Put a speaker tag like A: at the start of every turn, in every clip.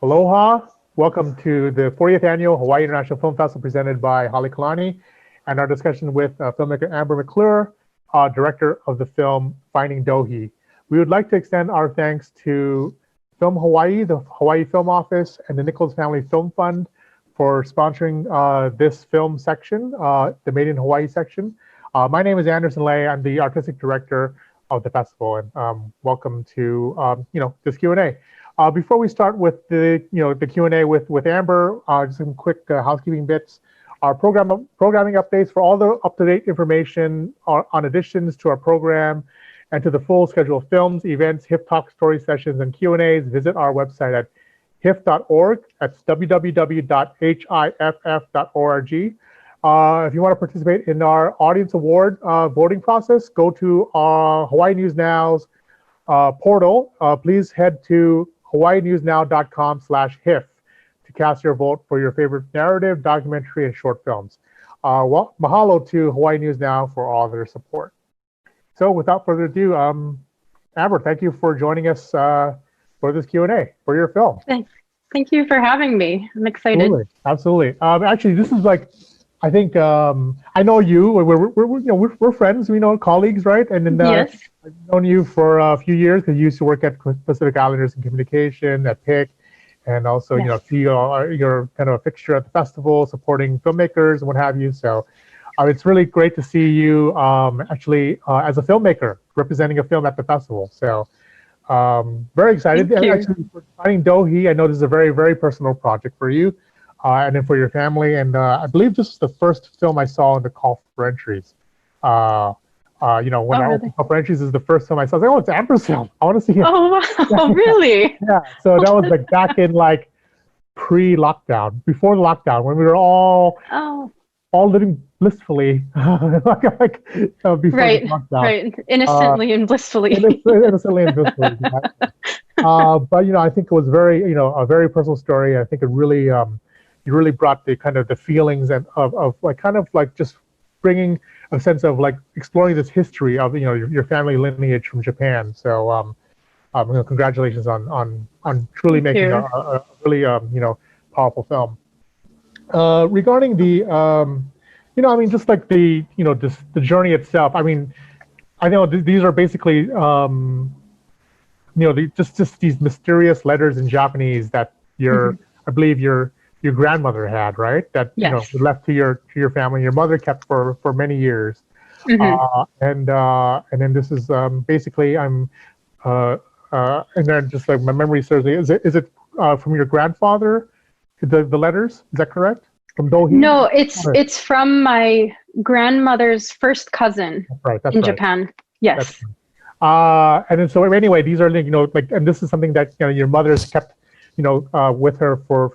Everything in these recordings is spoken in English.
A: Aloha. Welcome to the 40th Annual Hawaii International Film Festival presented by Holly Kalani and our discussion with filmmaker Amber McClure, director of the film Finding Dohi. We would like to extend our thanks to Film Hawaii, the Hawaii Film Office, and the Nichols Family Film Fund for sponsoring this film section, the Made in Hawaii section. My name is Anderson Lay. I'm the artistic director of the festival, and welcome to this Q&A. Before we start with the Q&A with Amber, just some quick housekeeping bits. Our programming updates for all the up-to-date information on additions to our program and to the full schedule of films, events, HIFF Talk story sessions, and Q&As, visit our website at hiff.org. That's www.hiff.org. If you want to participate in our audience award voting process, go to Hawaii News Now's portal. Please head to hawaiinewsnow.com/HIFF to cast your vote for your favorite narrative, documentary, and short films. Well, mahalo to Hawaii News Now for all their support. So without further ado, Amber, thank you for joining us for this Q&A for your film.
B: Thank you for having me. I'm excited.
A: Absolutely. Actually, this is like, I think I know you. We're friends. We know colleagues, right? And then
B: yes.
A: I've known you for a few years because you used to work at Pacific Islanders in Communication at PIC, and also
B: yes.
A: you're kind of a fixture at the festival, supporting filmmakers and what have you. So it's really great to see you actually as a filmmaker representing a film at the festival. So very excited.
B: Thank you.
A: Actually, for Finding Dohi, I know this is a very, very personal project for you. And then for your family, and I believe this is the first film I saw in the call for entries. When I opened call for entries, is the first film I saw. I was like, oh, it's Amber's film. I want to see it.
B: Oh, wow. Really?
A: Yeah. So that was like back in like pre-lockdown, before the lockdown, when we were all living blissfully, before
B: right,
A: the lockdown.
B: Right. Innocently and blissfully.
A: Innocently and blissfully. But I think it was very, a very personal story. I think it really. You really brought the kind of the feelings and of like kind of like just bringing a sense of like exploring this history of your family lineage from Japan. So congratulations on truly making a really powerful film. Regarding the just like the the journey itself. I mean, I know these are basically just these mysterious letters in Japanese that I believe your grandmother had, right? That
B: yes.
A: Left to your family. Your mother kept for many years, and then this is basically and then just like my memory serves me, is it from your grandfather? The letters, is that correct? From Dohi?
B: No, it's from my grandmother's first cousin in Japan. Yes.
A: And then so anyway, these are and this is something that your mother's kept. With her for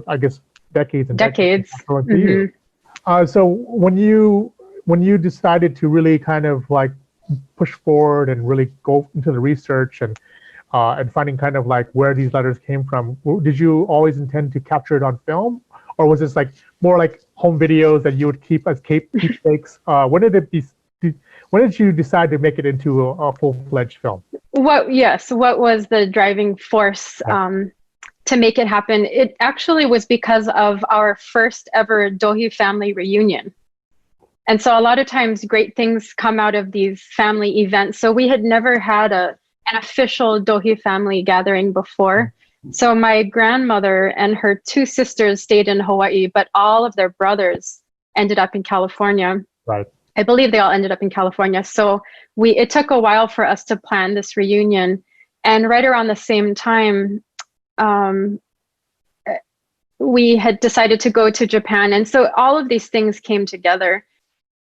A: I guess decades and decades. So when you decided to really kind of like push forward and really go into the research and finding kind of like where these letters came from, did you always intend to capture it on film, or was this like more like home videos that you would keep as keepsakes? When did you decide to make it into a full-fledged film?
B: What was the driving force to make it happen? It actually was because of our first ever Dohi family reunion. And so a lot of times great things come out of these family events. So we had never had an official Dohi family gathering before. So my grandmother and her two sisters stayed in Hawaii, but all of their brothers ended up in California.
A: Right.
B: I believe they all ended up in California. So it took a while for us to plan this reunion. And right around the same time, we had decided to go to Japan. And so all of these things came together.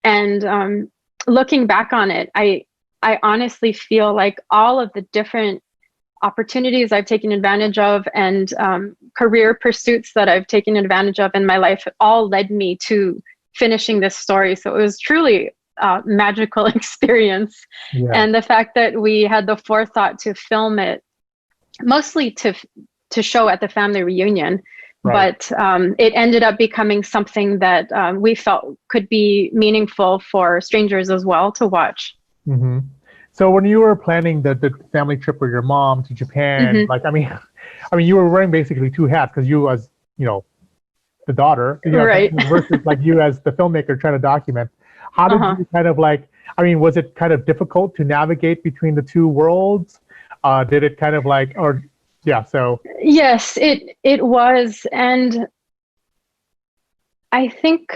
B: And looking back on it, I honestly feel like all of the different opportunities I've taken advantage of and career pursuits that I've taken advantage of in my life all led me to finishing this story. So it was truly a magical experience. Yeah. And the fact that we had the forethought to film it, mostly to show at the family reunion, but it ended up becoming something that we felt could be meaningful for strangers as well to watch.
A: So when you were planning the family trip with your mom to Japan, like, I mean, I mean, you were wearing basically two hats because you as, the daughter,
B: Right.
A: versus like you as the filmmaker trying to document. How did
B: Uh-huh.
A: you kind of like, I mean, was it kind of difficult to navigate between the two worlds? Did it kind of like, or yeah, so.
B: Yes, it was. And I think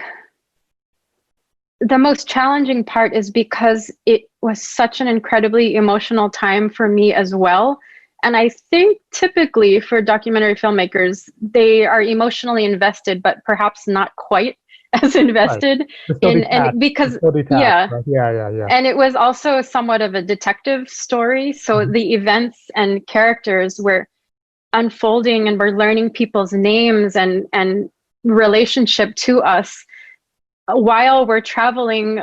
B: the most challenging part is because it was such an incredibly emotional time for me as well. And I think typically for documentary filmmakers, they are emotionally invested, but perhaps not quite as
A: Right.
B: invested
A: It's still
B: in, and
A: detached. It's
B: because,
A: still detached.
B: yeah.
A: Right? Yeah, yeah, yeah.
B: And it was also somewhat of a detective story. So
A: Mhm.
B: the events and characters were unfolding and we're learning people's names and relationship to us while we're traveling,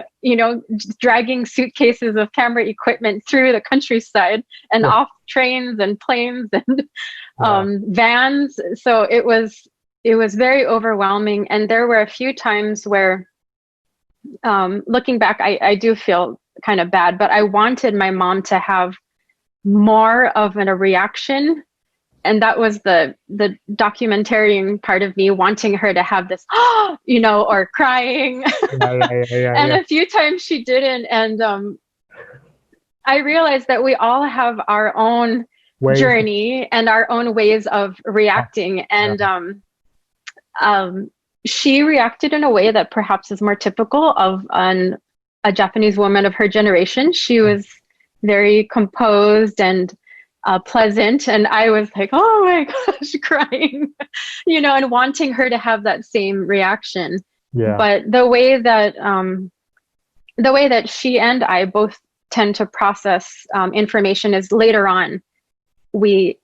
B: dragging suitcases of camera equipment through the countryside and
A: Sure.
B: off trains and planes and
A: Yeah.
B: vans. So it was very overwhelming. And there were a few times where, looking back, I do feel kind of bad, but I wanted my mom to have more of a reaction, and that was the documentarian part of me wanting her to have this or crying.
A: Yeah, yeah, yeah, yeah,
B: And
A: yeah.
B: a few times she didn't, and I realized that we all have our own
A: Ways.
B: journey and our own ways of reacting,
A: Yeah.
B: and um, she reacted in a way that perhaps is more typical of a Japanese woman of her generation. She was very composed and pleasant, and I was like, oh my gosh, crying, and wanting her to have that same reaction.
A: Yeah.
B: But the way that she and I both tend to process information is later on.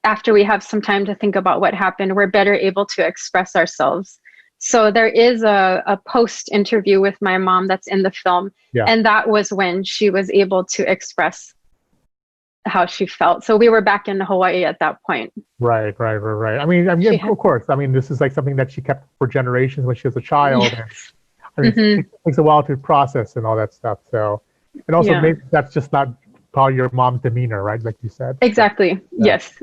B: After we have some time to think about what happened, we're better able to express ourselves. So there is a post interview with my mom that's in the film,
A: Yeah.
B: and that was when she was able to express how she felt. So we were back in Hawaii at that point.
A: Right, right, right, right. I mean,
B: She
A: of
B: had,
A: course. I mean, this is like something that she kept for generations when she was a child, and
B: yes.
A: I mean,
B: Hmm.
A: it takes a while to process and all that stuff. So, and also
B: Yeah,
A: maybe that's just not probably your mom's demeanor, right? Like you said. So,
B: exactly.
A: yeah.
B: Yes.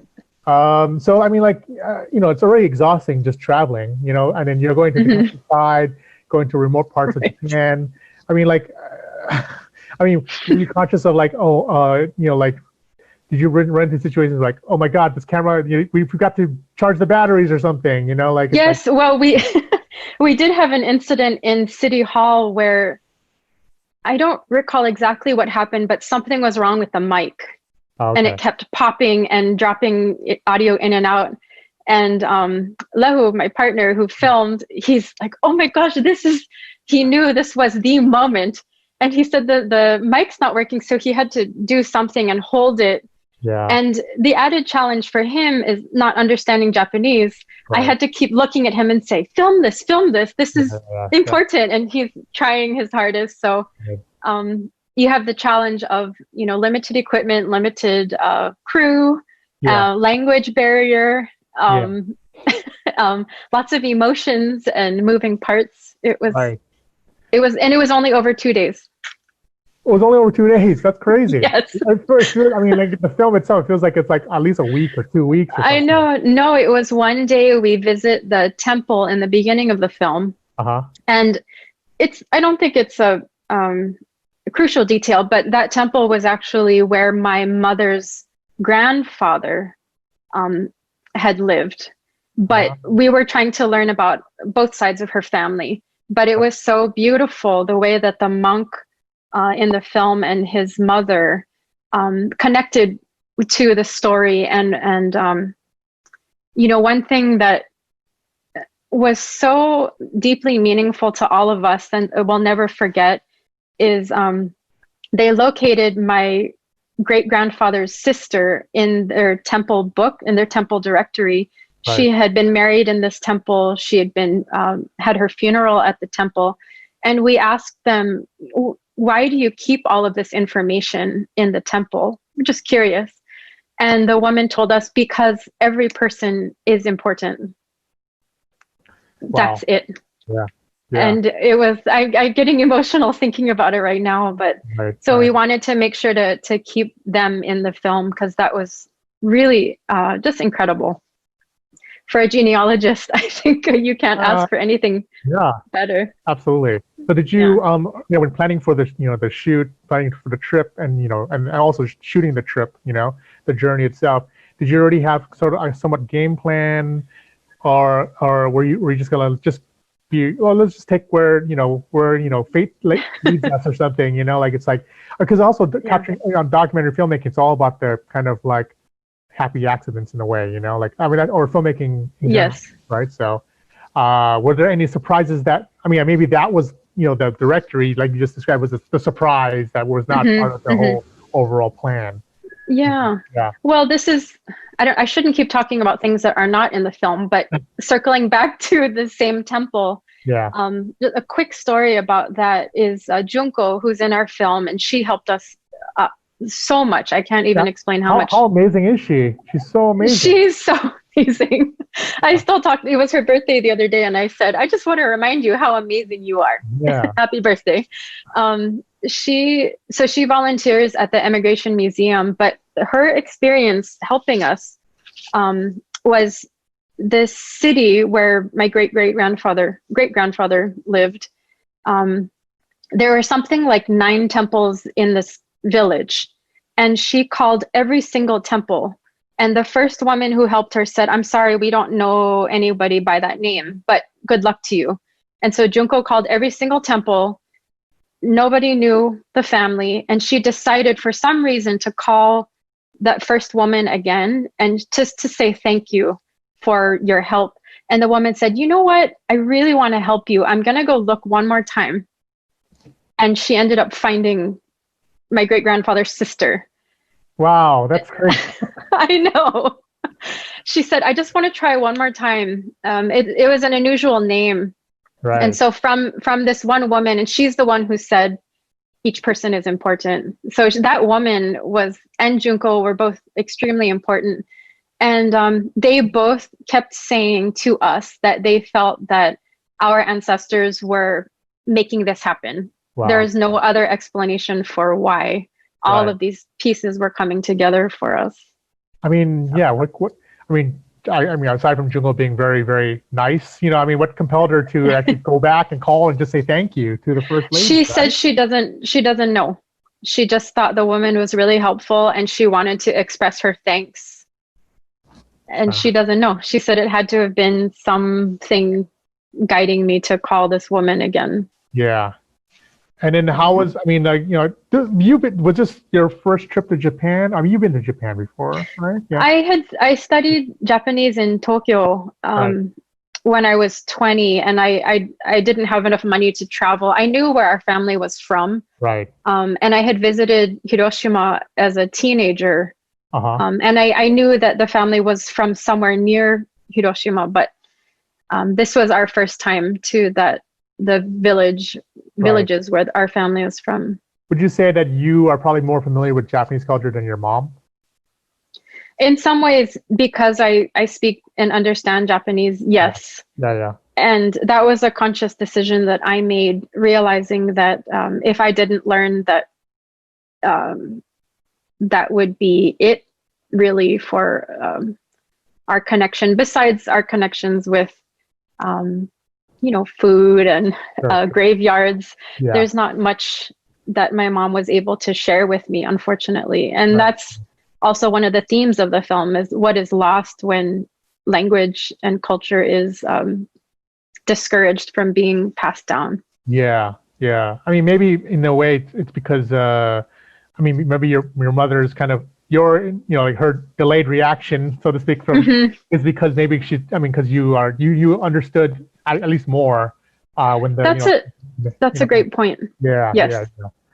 A: So I mean, like, it's already exhausting just traveling, and then you're going to the
B: Hmm.
A: countryside, going to remote parts of
B: Right.
A: Japan. I mean, like, I mean, were you conscious of like, like, did you run into situations like, oh my God, this camera, we forgot to charge the batteries or something, like it's like,
B: Yes. Well, we we did have an incident in City Hall where I don't recall exactly what happened, but something was wrong with the mic,
A: oh,
B: and
A: okay,
B: it kept popping and dropping audio in and out. And Lehu, my partner who filmed, he's like, "Oh my gosh, he knew this was the moment." And he said the mic's not working, so he had to do something and hold it.
A: yeah,
B: And the added challenge for him is not understanding Japanese. I
A: right,
B: had to keep looking at him and say, film this. This
A: yeah,
B: is
A: yeah, yeah,
B: important. And he's trying his hardest. So
A: right.
B: you have the challenge of, limited equipment, limited crew,
A: Yeah,
B: language barrier,
A: yeah,
B: um, lots of emotions and moving parts.
A: right.
B: And it was only over 2 days.
A: It was only over 2 days. That's crazy.
B: Yes.
A: At first, I mean, like the film itself feels like it's like at least a week or 2 weeks or
B: I
A: something.
B: know. No, it was one day we visit the temple in the beginning of the film.
A: Uh-huh.
B: And I don't think it's a crucial detail, but that temple was actually where my mother's grandfather um, had lived. But
A: Uh-huh.
B: we were trying to learn about both sides of her family. But it was so beautiful the way that the monk in the film and his mother connected to the story. And one thing that was so deeply meaningful to all of us and we'll never forget is they located my great grandfather's sister in their temple book, in their temple directory.
A: Right.
B: She had been married in this temple. She had been had her funeral at the temple, and we asked them, "Why do you keep all of this information in the temple?" We're just curious, and the woman told us because every person is important. That's
A: Wow.
B: it.
A: Yeah. Yeah.
B: And it was I'm getting emotional thinking about it right now, but
A: Right.
B: so we
A: Right.
B: wanted to make sure to keep them in the film because that was really just incredible. for a genealogist, I think you can't ask for anything
A: Yeah,
B: better.
A: absolutely. So did you, when planning for the, the shoot, planning for the trip, and and also shooting the trip, the journey itself, did you already have sort of a somewhat game plan, or were you just gonna just be, well, let's just take where fate leads us or something, like it's like, because also capturing on documentary filmmaking, it's all about the kind of like happy accidents in a way, like I mean, or filmmaking in general, right? So, were there any surprises that, I mean, maybe that was, the directory, like you just described, was the surprise that was not part of the whole overall plan.
B: Yeah.
A: Yeah.
B: Well, this is, I shouldn't keep talking about things that are not in the film, but circling back to the same temple.
A: Yeah.
B: A quick story about that is Junko, who's in our film, and she helped us so much. I can't even explain how much.
A: How amazing is she? She's so amazing.
B: She's so amazing. I still talk. It was her birthday the other day, and I said, I just want to remind you how amazing you are.
A: Yeah.
B: Happy birthday. She volunteers at the Immigration Museum, but her experience helping us was this city where my great-grandfather lived. There were something like 9 temples in this village, and she called every single temple. And the first woman who helped her said, I'm sorry, we don't know anybody by that name, but good luck to you. And so Junko called every single temple. Nobody knew the family, and she decided for some reason to call that first woman again and just to say thank you for your help. And the woman said, you know what? I really want to help you. I'm going to go look one more time. And she ended up finding my great-grandfather's sister.
A: Wow, that's great.
B: I know. She said, I just want to try one more time. It was an unusual name.
A: Right.
B: And so from this one woman, and she's the one who said, each person is important. So that woman and Junko were both extremely important. And they both kept saying to us that they felt that our ancestors were making this happen. Wow. There is no other explanation for why all of these pieces were coming together for us.
A: I mean, yeah, I mean, aside from Junko being very, very nice, what compelled her to actually go back and call and just say thank you to the first lady?
B: She said she doesn't know. She just thought the woman was really helpful and she wanted to express her thanks. And she doesn't know. She said it had to have been something guiding me to call this woman again.
A: Yeah. And then how was, was this your first trip to Japan? I mean, you've been to Japan before, right? Yeah.
B: I studied Japanese in Tokyo when I was 20, and I didn't have enough money to travel. I knew where our family was from.
A: Right.
B: And I had visited Hiroshima as a teenager. And I knew that the family was from somewhere near Hiroshima, but this was our first time to the villages where our family is from.
A: Would you say that you are probably more familiar with Japanese culture than your mom?
B: In some ways, because I speak and understand Japanese, yes.
A: Yeah.
B: And that was a conscious decision that I made, realizing that if I didn't learn that, that would be it really for our connection, besides our connections with food and graveyards. Yeah. There's not much that my mom was able to share with me, unfortunately. And that's also one of the themes of the film, is what is lost when language and culture is discouraged from being passed down.
A: Yeah. I mean, maybe in a way it's because, maybe your mother is kind of like her delayed reaction, so to speak, is because maybe because you understood at least more when
B: that's a great point.
A: Yeah.
B: Yes.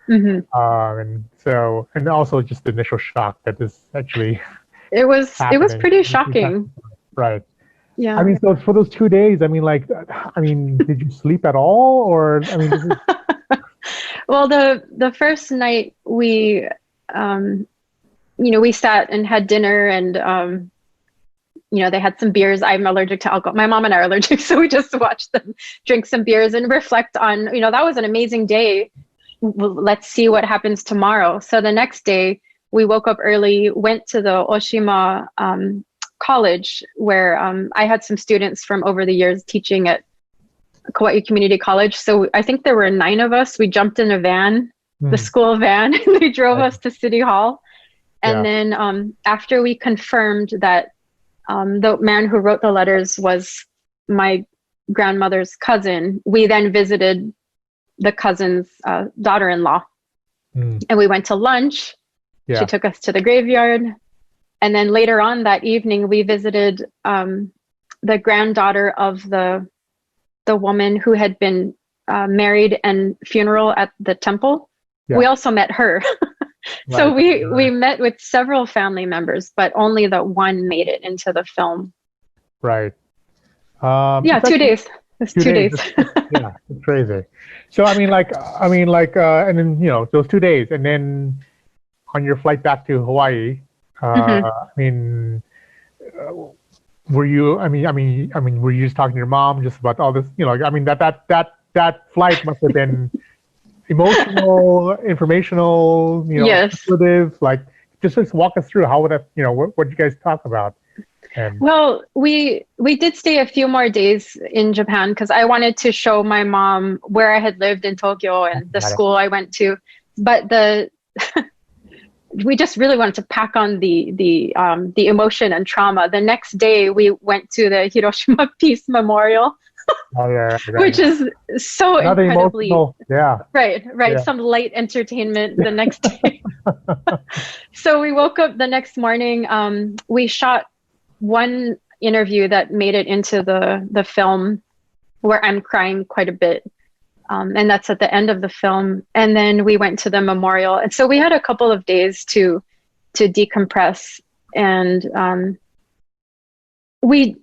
A: Yeah. And also just the initial shock that this actually
B: it was pretty shocking.
A: Right.
B: Yeah.
A: I mean, so for those 2 days, did you sleep at all, or
B: Well, the first night we we sat and had dinner, and they had some beers. I'm allergic to alcohol. My mom and I are allergic, so we just watched them drink some beers and reflect on, that was an amazing day. Let's see what happens tomorrow. So the next day we woke up early, went to the Oshima college where I had some students from over the years teaching at Kauai Community College. So I think there were 9 of us. We jumped in a van, the school van, and they drove us to City Hall. And then after we confirmed that the man who wrote the letters was my grandmother's cousin, we then visited the cousin's daughter-in-law. And we went to lunch. She took us to the graveyard. And then later on that evening, we visited the granddaughter of the woman who had been married and funeral at the temple. We also met her. So we met with several family members, but only the one made it into the film.
A: Right.
B: 2 days. It's 2 days.
A: Yeah, it's crazy. So and then those 2 days, and then on your flight back to Hawaii, were you? Were you just talking to your mom just about all this? That flight must have been emotional, informational.
B: Yes.
A: Like, just walk us through how would that? What did you guys talk about?
B: Well, we did stay a few more days in Japan because I wanted to show my mom where I had lived in Tokyo and the school I went to. But we just really wanted to pack on the emotion and trauma. The next day, we went to the Hiroshima Peace Memorial, which is so
A: another
B: incredibly right.
A: Yeah.
B: Some light entertainment the next day. So we woke up the next morning. We shot one interview that made it into the film where I'm crying quite a bit. And that's at the end of the film. And then we went to the memorial. And so we had a couple of days to decompress. And we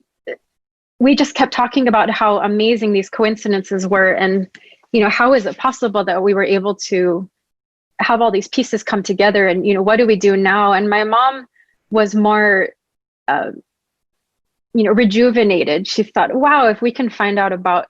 B: just kept talking about how amazing these coincidences were. And, how is it possible that we were able to have all these pieces come together? And, what do we do now? And my mom was more rejuvenated. She thought, wow, if we can find out about,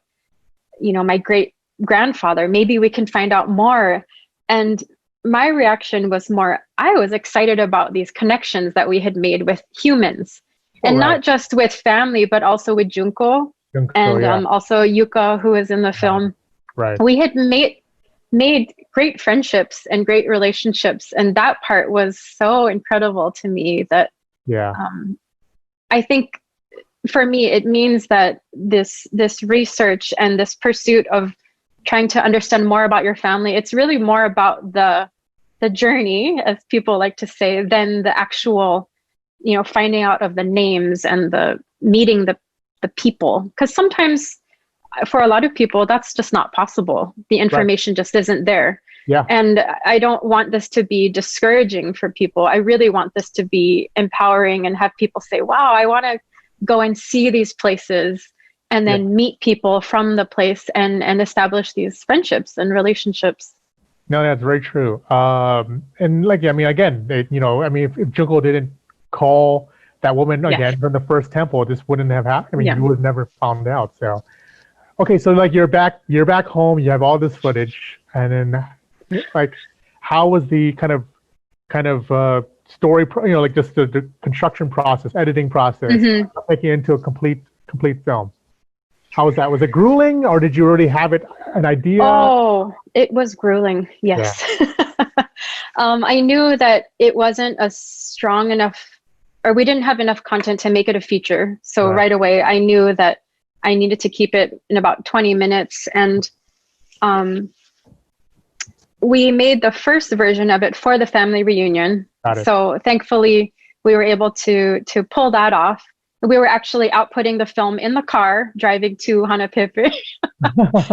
B: my great grandfather, maybe we can find out more. And my reaction was more, I was excited about these connections that we had made with humans, and not just with family, but also with Junko and also Yuka, who is in the film.
A: Right.
B: We had made great friendships and great relationships. And that part was so incredible to me that I think for me, it means that this research and this pursuit of trying to understand more about your family, it's really more about the journey, as people like to say, than the actual, finding out of the names and the meeting the people. Because sometimes for a lot of people, that's just not possible. The information just isn't there.
A: Yeah.
B: And I don't want this to be discouraging for people. I really want this to be empowering and have people say, wow, I want to go and see these places and then meet people from the place and establish these friendships and relationships.
A: No, that's very true. And again, if Junko didn't call that woman again from the first temple, this wouldn't have happened. You would have never found out. So, okay, so you're back home. You have all this footage, and then how was the kind of story? Just the construction process, editing process, making it into a complete film. How was that? Was it grueling, or did you already have an idea?
B: Oh, it was grueling. Yes. Yeah. I knew that it wasn't a strong enough, or we didn't have enough content to make it a feature. So right away, I knew that I needed to keep it in about 20 minutes. And we made the first version of it for the family reunion. So thankfully, we were able to pull that off. We were actually outputting the film in the car, driving to Hanapepe.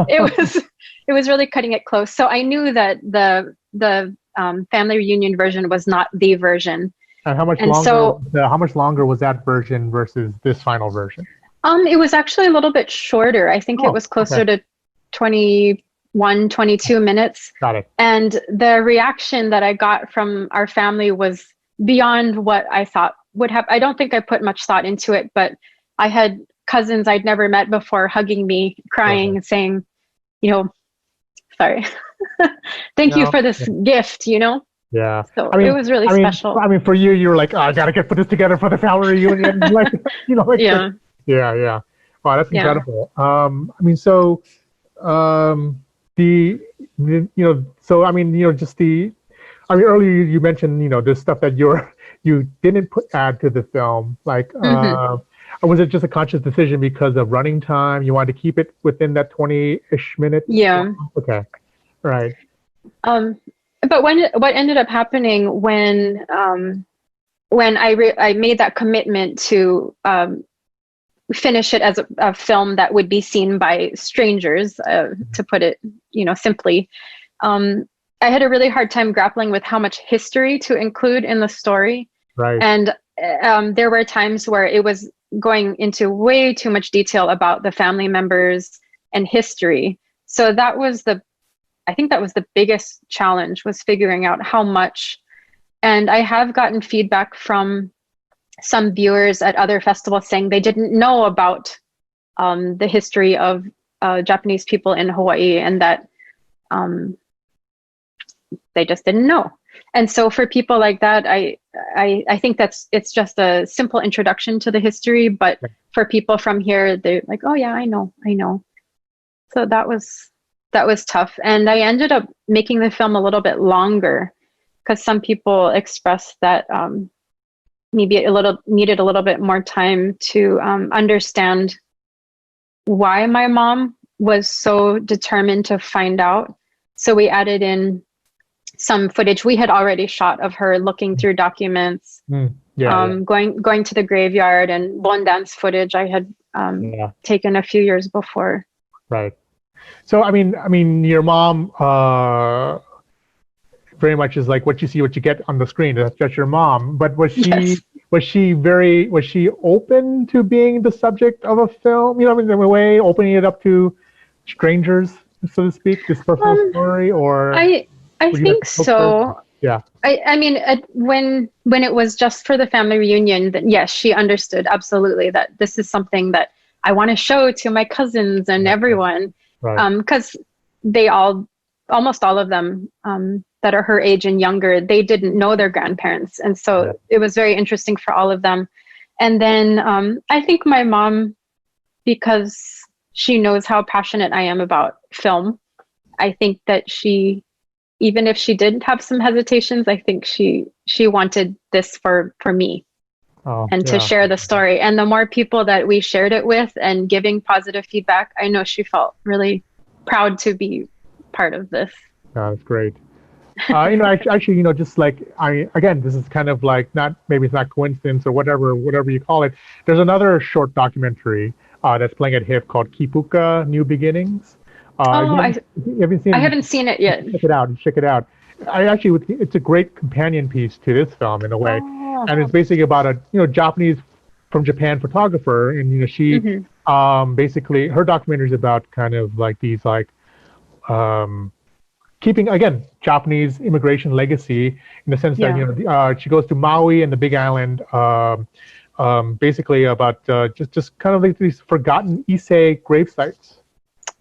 B: It was really cutting it close. So I knew that the family reunion version was not the version.
A: And how much longer was that version versus this final version?
B: It was actually a little bit shorter. I think it was closer to 21, 22 minutes.
A: Got it.
B: And the reaction that I got from our family was beyond what I thought would have. I don't think I put much thought into it, but I had cousins I'd never met before hugging me, crying, and saying, sorry, thank you for this gift,
A: Yeah.
B: So
A: I
B: it
A: mean,
B: was really
A: I mean,
B: special.
A: I mean, for you, you're like, oh, I gotta put this together for the family reunion. Like,
B: Yeah,
A: yeah, yeah. Wow, that's
B: yeah.
A: incredible. I mean, so, um, so I mean, just I mean, earlier you mentioned, the stuff that you didn't add to the film. Like,
B: Hmm.
A: was it just a conscious decision because of running time? You wanted to keep it within that 20-ish minutes?
B: Yeah.
A: Okay, right,
B: Um, but what ended up happening when I made that commitment to finish it as a film that would be seen by strangers, to put it, simply. Um, I had a really hard time grappling with how much history to include in the story,
A: right,
B: and there were times where it was going into way too much detail about the family members and history. So I think that was the biggest challenge, was figuring out how much. And I have gotten feedback from some viewers at other festivals saying they didn't know about the history of Japanese people in Hawaii, and that um, they just didn't know. And so for people like that, I think it's just a simple introduction to the history. But for people from here, they're like, oh yeah, I know. So that was tough. And I ended up making the film a little bit longer because some people expressed that maybe needed a little bit more time to understand why my mom was so determined to find out. So we added in some footage we had already shot of her looking through documents,
A: yeah,
B: going to the graveyard, and bone dance footage I had
A: yeah,
B: taken a few years before.
A: right. So I mean, your mom very much is like what you see, what you get on the screen. That's just your mom. But
B: Yes.
A: was she open to being the subject of a film? I mean, in a way, opening it up to strangers, so to speak, this personal
B: Um,
A: story, or
B: I
A: would you have
B: think
A: to poke her?
B: so.
A: Yeah,
B: I mean, when it was just for the family reunion, then yes, she understood absolutely that this is something that I want to show to my cousins and
A: yeah,
B: everyone,
A: right,
B: because almost all of them, that are her age and younger, they didn't know their grandparents, and
A: yeah,
B: so it was very interesting for all of them. And then I think my mom, because she knows how passionate I am about film, I think that even if she did have some hesitations, I think she wanted this for me
A: oh,
B: and to
A: yeah,
B: share the story. And the more people that we shared it with and giving positive feedback, I know she felt really proud to be part of this.
A: yeah, that's great. Actually, just like again, this is kind of like not maybe it's not coincidence or whatever you call it. There's another short documentary that's playing at HIFF called Kibuka New Beginnings.
B: Oh,
A: You haven't
B: I
A: seen it?
B: haven't seen it yet.
A: Check it out. Check it out. It's a great companion piece to this film in a way,
B: Oh.
A: and it's basically about a Japanese from Japan photographer, and she
B: Hmm.
A: basically her documentary is about kind of like these like um, keeping again Japanese immigration legacy in the sense that
B: Yeah.
A: she goes to Maui and the Big Island, basically about just kind of like these forgotten Issei grave sites,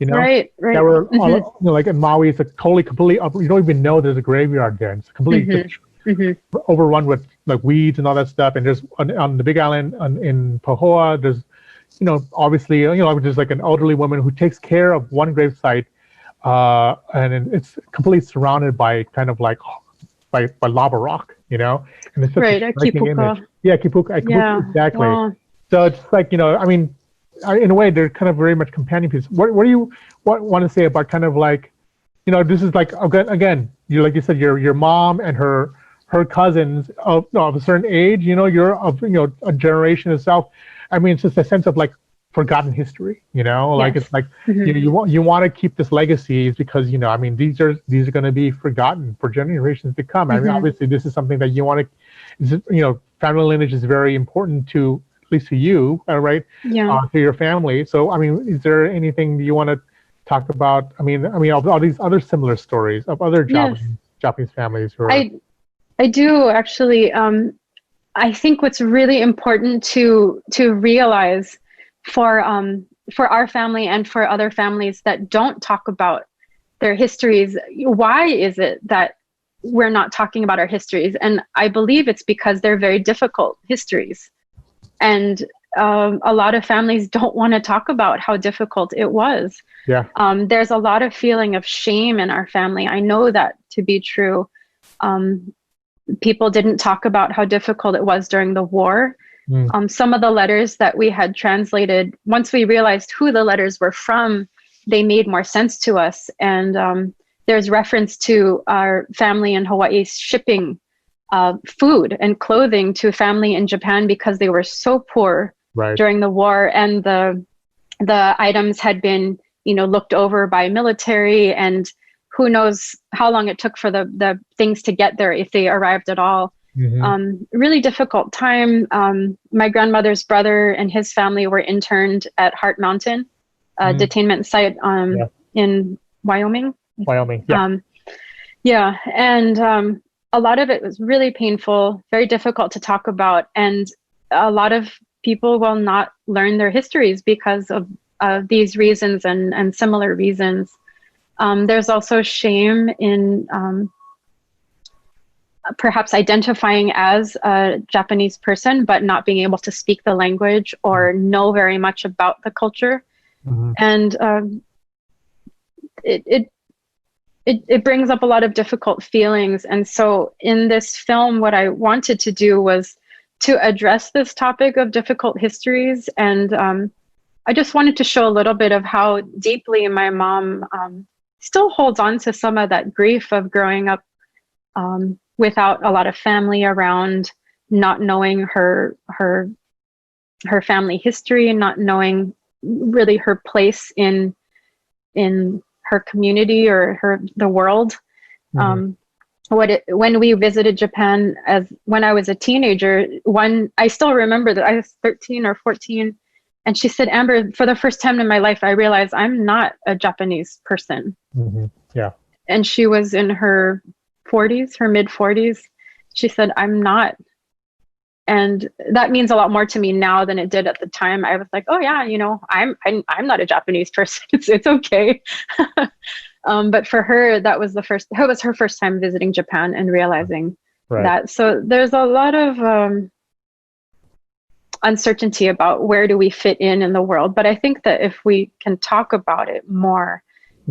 B: Right.
A: that
B: Right.
A: were
B: Hmm.
A: all, like in Maui. It's a totally completely you don't even know there's a graveyard there. It's completely
B: Hmm.
A: just
B: Hmm.
A: overrun with like weeds and all that stuff. And there's on the Big Island in Pahoa, there's obviously there's like an elderly woman who takes care of one grave site, and it's completely surrounded by kind of like by lava rock, and it's such a
B: Right.
A: striking image.
B: Kipuka.
A: Yeah, Kipuka,
B: Yeah.
A: exactly.
B: Wow.
A: So it's like I mean, in a way, they're kind of very much companion pieces. What do you want to say about kind of like, this is like again, like you said, your mom and her cousins of a certain age, you're of a generation itself. I mean, it's just a sense of like forgotten history, like
B: Yes.
A: it's like
B: Hmm.
A: you want to keep this legacy because I mean these are going to be forgotten for generations to come. I mean,
B: Hmm.
A: obviously this is something that you want to, family lineage is very important to at least to you, right?
B: Yeah.
A: To your family. So I mean, is there anything you want to talk about? I mean, all these other similar stories of other
B: Yes.
A: Japanese families who are.
B: I do actually. I think what's really important to realize for our family and for other families that don't talk about their histories, why is it that we're not talking about our histories. And I believe it's because they're very difficult histories. And a lot of families don't want to talk about how difficult it was.
A: Yeah.
B: There's a lot of feeling of shame in our family. I know that to be true. People didn't talk about how difficult it was during the war. Some of the letters that we had translated, once we realized who the letters were from, they made more sense to us. And there's reference to our family in Hawaii shipping food and clothing to a family in Japan because they were so poor during the war, and the items had been, looked over by military, and who knows how long it took for the things to get there, if they arrived at all. Really difficult time. My grandmother's brother and his family were interned at Heart Mountain, detainment site in Wyoming. Yeah. And a lot of it was really painful, very difficult to talk about. And a lot of people will not learn their histories because of these reasons and similar reasons. There's also shame in perhaps identifying as a Japanese person, but not being able to speak the language or know very much about the culture. And it brings up a lot of difficult feelings. And so in this film, what I wanted to do was to address this topic of difficult histories. And I just wanted to show a little bit of how deeply my mom still holds on to some of that grief of growing up without a lot of family around, not knowing her family history, and not knowing really her place in her community or the world. When we visited Japan when I was a teenager, I still remember that I was 13 or 14, and she said, "Amber, for the first time in my life, I realized I'm not a Japanese person." And she was in her 40s, her mid 40s. She said, "I'm not." And that means a lot more to me now than it did at the time. I was like, "Oh yeah, I'm not a Japanese person. It's okay." But for her, that was her first time visiting Japan and realizing that. So there's a lot of uncertainty about where do we fit in the world. But I think that if we can talk about it more,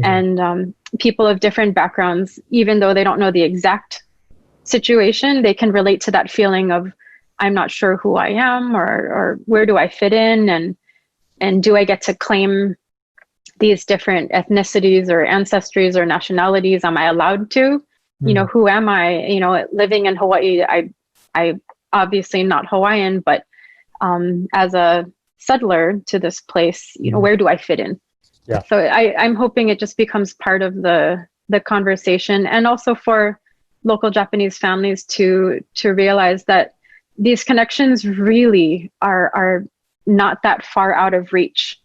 B: and people of different backgrounds, even though they don't know the exact situation, they can relate to that feeling of, I'm not sure who I am, or where do I fit in, and do I get to claim these different ethnicities or ancestries or nationalities? Am I allowed to? Who am I? Living in Hawaii, I obviously not Hawaiian, but as a settler to this place, where do I fit in? So I'm hoping it just becomes part of the conversation, and also for local Japanese families to realize that these connections really are not that far out of reach.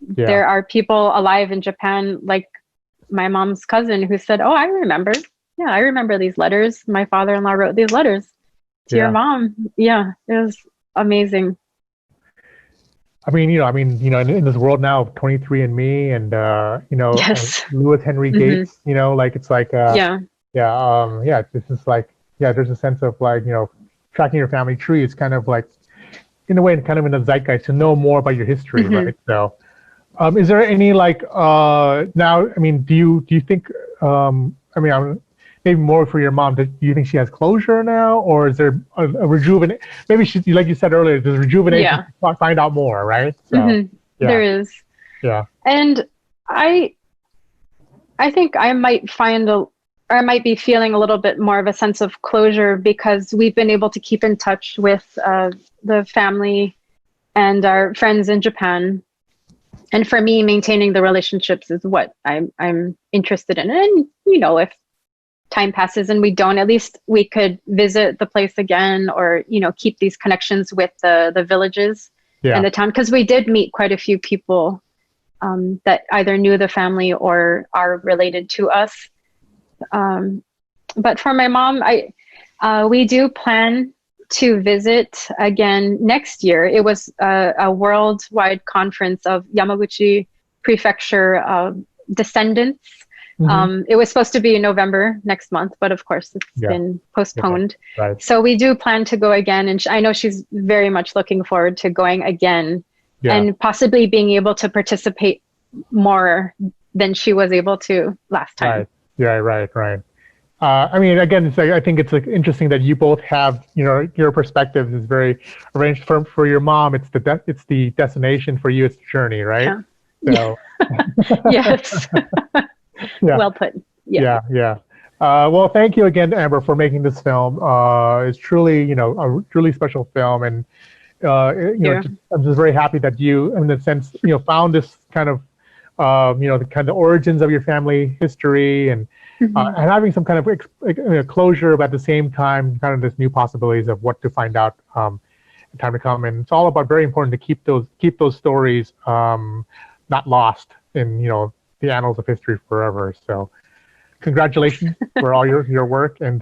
B: There are people alive in Japan, like my mom's cousin, who said, "Oh, I remember. Yeah, I remember these letters. My father-in-law wrote these letters to your mom." Yeah, it was amazing.
A: I mean, in this world now of 23andMe and Lewis Henry Gates, it's like, this is like, there's a sense of like, tracking your family tree. It's kind of like, in a way, kind of in the zeitgeist to know more about your history, right? So, is there any like now? I mean, do you think? Maybe more for your mom. Do you think she has closure now, or is there a rejuvenate? Maybe she, like you said earlier, there's rejuvenation to find out more, right? So,
B: there is.
A: Yeah.
B: And I think I might I might be feeling a little bit more of a sense of closure because we've been able to keep in touch with the family and our friends in Japan. And for me, maintaining the relationships is what I'm interested in. And, if time passes and we don't, at least we could visit the place again, or, keep these connections with the villages and the town. Because we did meet quite a few people that either knew the family or are related to us. But for my mom, we do plan to visit again next year. It was a worldwide conference of Yamaguchi Prefecture descendants It was supposed to be in November next month, but of course it's been postponed.
A: Right.
B: So we do plan to go again. And I know she's very much looking forward to going again and possibly being able to participate more than she was able to last time.
A: Right. Yeah, right. I mean, again, it's like, I think it's like interesting that you both have, your perspectives is very arranged for your mom. It's the destination, for you it's the journey, right?
B: Yeah.
A: So
B: Yes. Well put. Yeah.
A: Well, thank you again, Amber, for making this film. It's truly, a truly special film, and I'm just very happy that you, in a sense, found this kind of, the kind of origins of your family history, and having some kind of closure, but at the same time, kind of this new possibilities of what to find out in time to come. And it's all about, very important to keep those stories not lost in the annals of history forever. So congratulations for all your work, and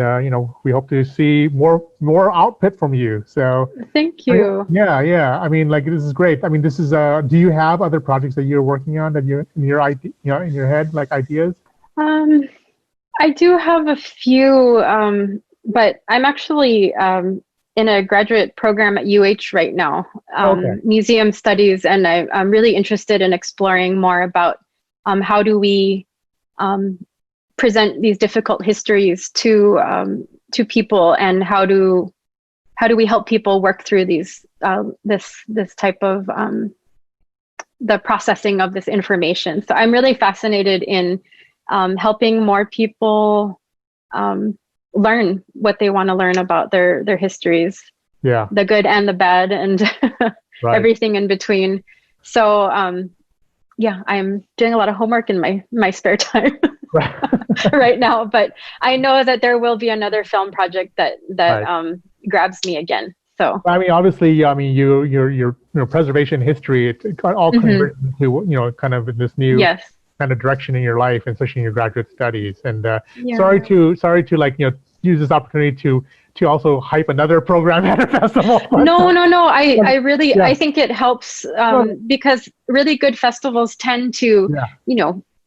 A: we hope to see more output from you. So
B: thank you.
A: Yeah. I mean, like, this is great. I mean, this is do you have other projects that you're working on that you in your idea, in your head, like ideas?
B: I do have a few, but I'm actually in a graduate program at UH right now, museum studies, and I'm really interested in exploring more about how do we present these difficult histories to people, and how do we help people work through these this type of the processing of this information. So I'm really fascinated in helping more people learn what they want to learn about their histories, the good and the bad, and everything in between. So I'm doing a lot of homework in my spare time right now, but I know that there will be another film project that grabs me again. So
A: I mean, obviously, your preservation history, it all converges into kind of this new kind of direction in your life, and especially in your graduate studies. And sorry to like use this opportunity to also hype another program at a festival.
B: No. I really I think it helps because really good festivals tend to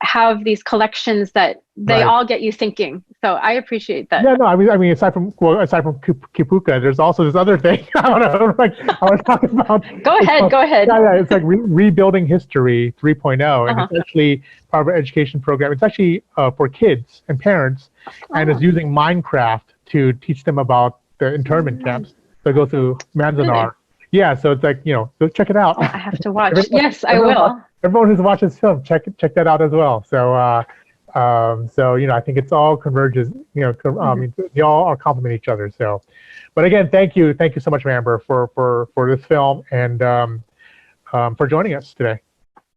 B: have these collections that they all get you thinking. So I appreciate that.
A: Yeah, no, I mean, aside from Kibuka, there's also this other thing I want to talk about.
B: Go ahead.
A: Yeah, it's like Rebuilding History 3.0, and it's actually part of an education program. It's actually for kids and parents, and it's using Minecraft to teach them about the internment camps. So go through Manzanar. Really? Yeah, so it's like, go check it out.
B: I have to watch. Yes, I will.
A: Everyone who's watched this film, check that out as well. So, I think it's all converges. They all complement each other. So, but again, thank you so much, Amber, for this film, and for joining us today.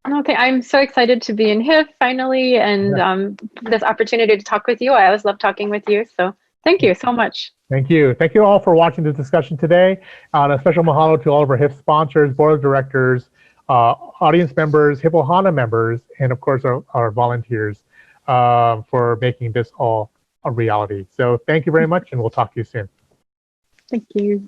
B: Okay, I'm so excited to be in HIFF finally, and this opportunity to talk with you. I always love talking with you. So, thank you so much.
A: Thank you all for watching this discussion today. And a special mahalo to all of our HIFF sponsors, board of directors, audience members, HIFF Ohana members, and of course our volunteers for making this all a reality. So thank you very much, and we'll talk to you soon.
B: Thank you.